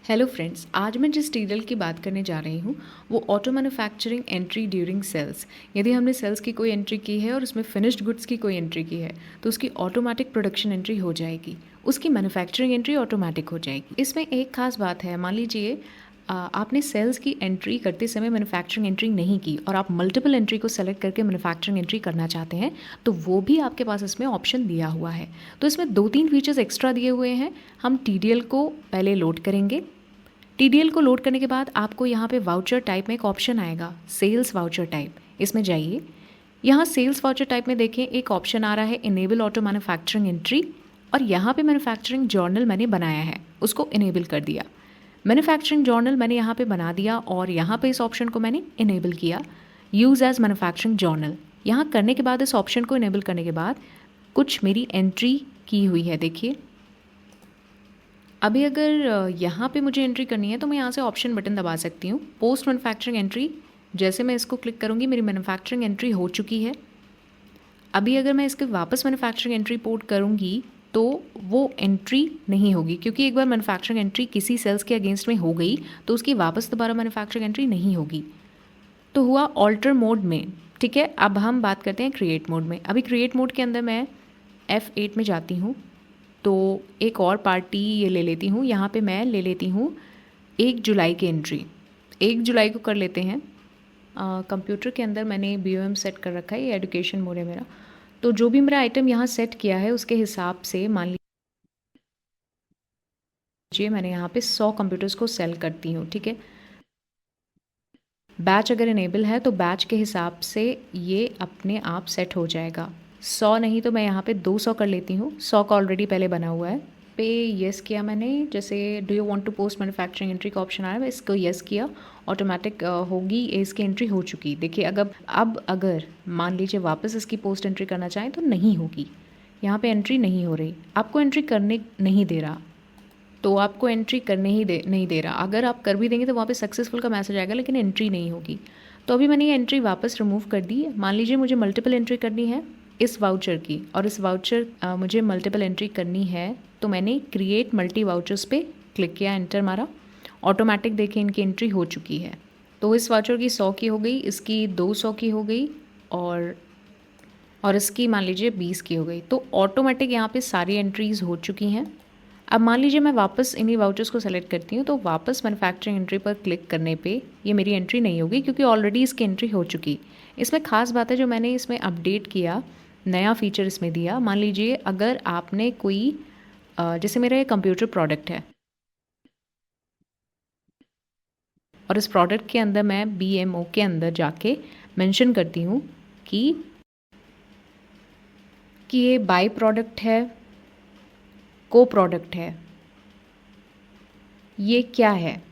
Hello friends, आज मैं जिस टीरियल की बात करने जा रही हूँ वो auto manufacturing entry during sales. यदि हमने सेल्स की कोई एंट्री की है और उसमें फिनिश्ड गुड्स की कोई एंट्री की है तो उसकी ऑटोमेटिक प्रोडक्शन एंट्री हो जाएगी, उसकी मैन्युफैक्चरिंग एंट्री ऑटोमेटिक हो जाएगी। इसमें एक खास बात है, मान लीजिए आपने सेल्स की एंट्री करते समय मैन्युफैक्चरिंग एंट्री नहीं की और आप मल्टीपल एंट्री को सेलेक्ट करके मैन्युफैक्चरिंग एंट्री करना चाहते हैं तो वो भी आपके पास इसमें ऑप्शन दिया हुआ है। तो इसमें 2-3 फीचर्स एक्स्ट्रा दिए हुए हैं। हम टीडीएल को पहले लोड करेंगे। टीडीएल को लोड करने के बाद आपको यहाँ पे वाउचर टाइप में एक ऑप्शन आएगा, सेल्स वाउचर टाइप। इसमें जाइए, यहाँ सेल्स वाउचर टाइप में देखें एक ऑप्शन आ रहा है इनेबल ऑटो मैन्युफैक्चरिंग एंट्री, और यहाँ पे मैन्युफैक्चरिंग जर्नल मैंने बनाया है, उसको इनेबल कर दिया। मैन्युफैक्चरिंग जर्नल मैंने यहाँ पे बना दिया और यहाँ पे इस ऑप्शन को मैंने इनेबल किया, यूज़ एज मैन्युफैक्चरिंग जर्नल। यहाँ करने के बाद, इस ऑप्शन को इनेबल करने के बाद कुछ मेरी एंट्री की हुई है, देखिए। अभी अगर यहाँ पे मुझे एंट्री करनी है तो मैं यहाँ से ऑप्शन बटन दबा सकती हूँ, पोस्ट मैन्युफैक्चरिंग एंट्री। जैसे मैं इसको क्लिक करूँगी मेरी मैन्युफैक्चरिंग एंट्री हो चुकी है। अभी अगर मैं इसके वापस मैन्युफैक्चरिंग एंट्री पोर्ट करूँगी तो वो एंट्री नहीं होगी, क्योंकि एक बार मैन्युफैक्चरिंग एंट्री किसी सेल्स के अगेंस्ट में हो गई तो उसकी वापस दोबारा मैन्युफैक्चरिंग एंट्री नहीं होगी। तो हुआ ऑल्टर मोड में, ठीक है। अब हम बात करते हैं क्रिएट मोड में। अभी क्रिएट मोड के अंदर मैं F8 में जाती हूँ तो एक और पार्टी ये ले लेती हूँ। यहाँ पे मैं ले लेती हूँ 1 जुलाई की एंट्री। 1 जुलाई को कर लेते हैं। कंप्यूटर के अंदर मैंने BOM सेट कर रखा है, ये एजुकेशन मोड है मेरा। तो जो भी मेरा आइटम यहाँ सेट किया है उसके हिसाब से मान लीजिए मैंने यहाँ पे 100 कंप्यूटर्स को सेल करती हूँ, ठीक है। बैच अगर इनेबल है तो बैच के हिसाब से ये अपने आप सेट हो जाएगा। 100 नहीं तो मैं यहाँ पे 200 कर लेती हूँ। 100 का ऑलरेडी पहले बना हुआ है। पे येस किया मैंने। जैसे do you want to post manufacturing entry का ऑप्शन आया है, इसको येस किया, ऑटोमेटिक होगी, इसकी एंट्री हो चुकी। देखिए अब अगर मान लीजिए वापस इसकी पोस्ट एंट्री करना चाहें तो नहीं होगी, यहाँ पे एंट्री नहीं हो रही, आपको एंट्री करने नहीं दे रहा, तो आपको एंट्री करने ही नहीं दे रहा। अगर आप कर भी देंगे तो वहाँ पे सक्सेसफुल का मैसेज आएगा लेकिन एंट्री नहीं होगी। तो अभी मैंने ये एंट्री वापस रिमूव कर दी। मान लीजिए मुझे मल्टीपल एंट्री करनी है इस वाउचर की, और इस वाउचर मुझे मल्टीपल एंट्री करनी है तो मैंने क्रिएट मल्टी वाउचर्स पे क्लिक किया, एंटर मारा, ऑटोमेटिक देखिए इनकी एंट्री हो चुकी है। तो इस वाउचर की 100 की हो गई, इसकी 200 की हो गई और इसकी मान लीजिए 20 की हो गई। तो ऑटोमेटिक यहाँ पे सारी एंट्रीज़ हो चुकी हैं। अब मान लीजिए मैं वापस इन्हीं वाउचर्स को सेलेक्ट करती हूँ तो वापस मैन्युफैक्चरिंग एंट्री पर क्लिक करने पे ये मेरी एंट्री नहीं होगी, क्योंकि ऑलरेडी इसकी एंट्री हो चुकी। इसमें खास बात है जो मैंने इसमें अपडेट किया, नया फीचर इसमें दिया। मान लीजिए अगर आपने कोई जैसे मेरा ये कंप्यूटर प्रोडक्ट है और इस प्रोडक्ट के अंदर मैं BMO के अंदर जाके मेंशन करती हूँ कि ये बाय प्रोडक्ट है, को प्रोडक्ट है, ये क्या है।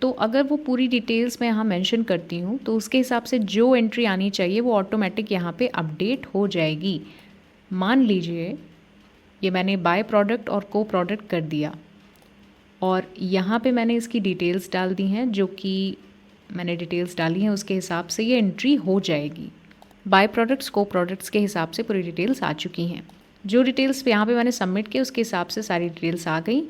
तो अगर वो पूरी डिटेल्स मैं यहाँ मेंशन करती हूँ तो उसके हिसाब से जो एंट्री आनी चाहिए वो ऑटोमेटिक यहाँ पे अपडेट हो जाएगी। मान लीजिए ये मैंने बाय प्रोडक्ट और को प्रोडक्ट कर दिया और यहाँ पे मैंने इसकी डिटेल्स डाल दी हैं, जो कि मैंने डिटेल्स डाली हैं उसके हिसाब से ये एंट्री हो जाएगी। बाय प्रोडक्ट्स को प्रोडक्ट्स के हिसाब से पूरी डिटेल्स आ चुकी हैं। जो डिटेल्स यहाँ पे मैंने सबमिट किए उसके हिसाब से सारी डिटेल्स आ गई।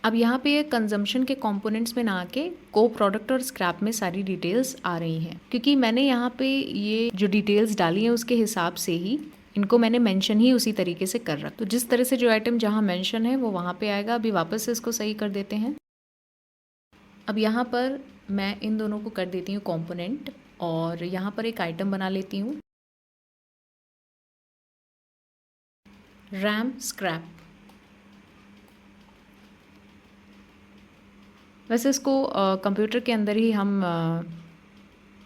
अब यहाँ पे ये कंजम्पशन के कंपोनेंट्स में ना आके को प्रोडक्ट और स्क्रैप में सारी डिटेल्स आ रही हैं, क्योंकि मैंने यहाँ पे ये जो डिटेल्स डाली हैं उसके हिसाब से ही इनको मैंने मेंशन ही उसी तरीके से कर रखा। तो जिस तरह से जो आइटम जहाँ मेंशन है वो वहाँ पे आएगा। अभी वापस से इसको सही कर देते हैं। अब यहाँ पर मैं इन दोनों को कर देती हूँ कॉम्पोनेंट और यहाँ पर एक आइटम बना लेती हूँ, रैम स्क्रैप। वैसे इसको कंप्यूटर के अंदर ही हम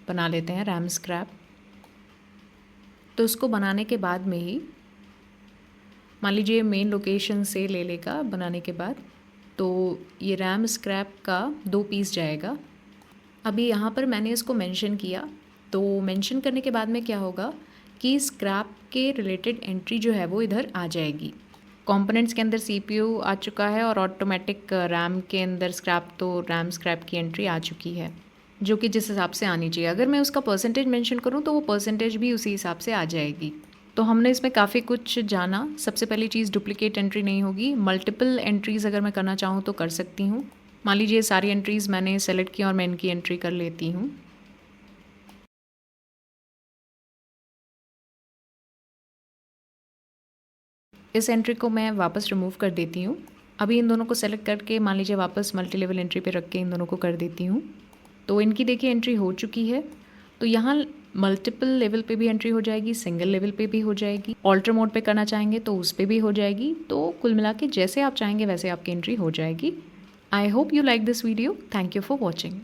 बना लेते हैं रैम स्क्रैप। तो इसको बनाने के बाद में ही मान लीजिए मेन लोकेशन से ले लेगा बनाने के बाद, तो ये रैम स्क्रैप का 2 पीस जाएगा। अभी यहाँ पर मैंने इसको मेंशन किया, तो मेंशन करने के बाद में क्या होगा कि स्क्रैप के रिलेटेड एंट्री जो है वो इधर आ जाएगी। कंपोनेंट्स के अंदर CPU आ चुका है और ऑटोमेटिक रैम के अंदर स्क्रैप, तो रैम स्क्रैप की एंट्री आ चुकी है, जो कि जिस हिसाब से आनी चाहिए। अगर मैं उसका परसेंटेज मेंशन करूँ तो वो परसेंटेज भी उसी हिसाब से आ जाएगी। तो हमने इसमें काफ़ी कुछ जाना। सबसे पहली चीज़ डुप्लीकेट एंट्री नहीं होगी। मल्टीपल एंट्रीज़ अगर मैं करना चाहूँ तो कर सकती हूँ। मान लीजिए सारी एंट्रीज़ मैंने सेलेक्ट की और मैं इनकी एंट्री कर लेती हूँ। इस एंट्री को मैं वापस रिमूव कर देती हूँ। अभी इन दोनों को सेलेक्ट करके मान लीजिए वापस मल्टी लेवल एंट्री पे रख के इन दोनों को कर देती हूँ। तो इनकी देखिए एंट्री हो चुकी है। तो यहाँ मल्टीपल लेवल पे भी एंट्री हो जाएगी, सिंगल लेवल पे भी हो जाएगी, ऑल्टर मोड पे करना चाहेंगे तो उस पे भी हो जाएगी। तो कुल मिला के जैसे आप चाहेंगे वैसे आपकी एंट्री हो जाएगी। I hope you like this video. Thank you for watching.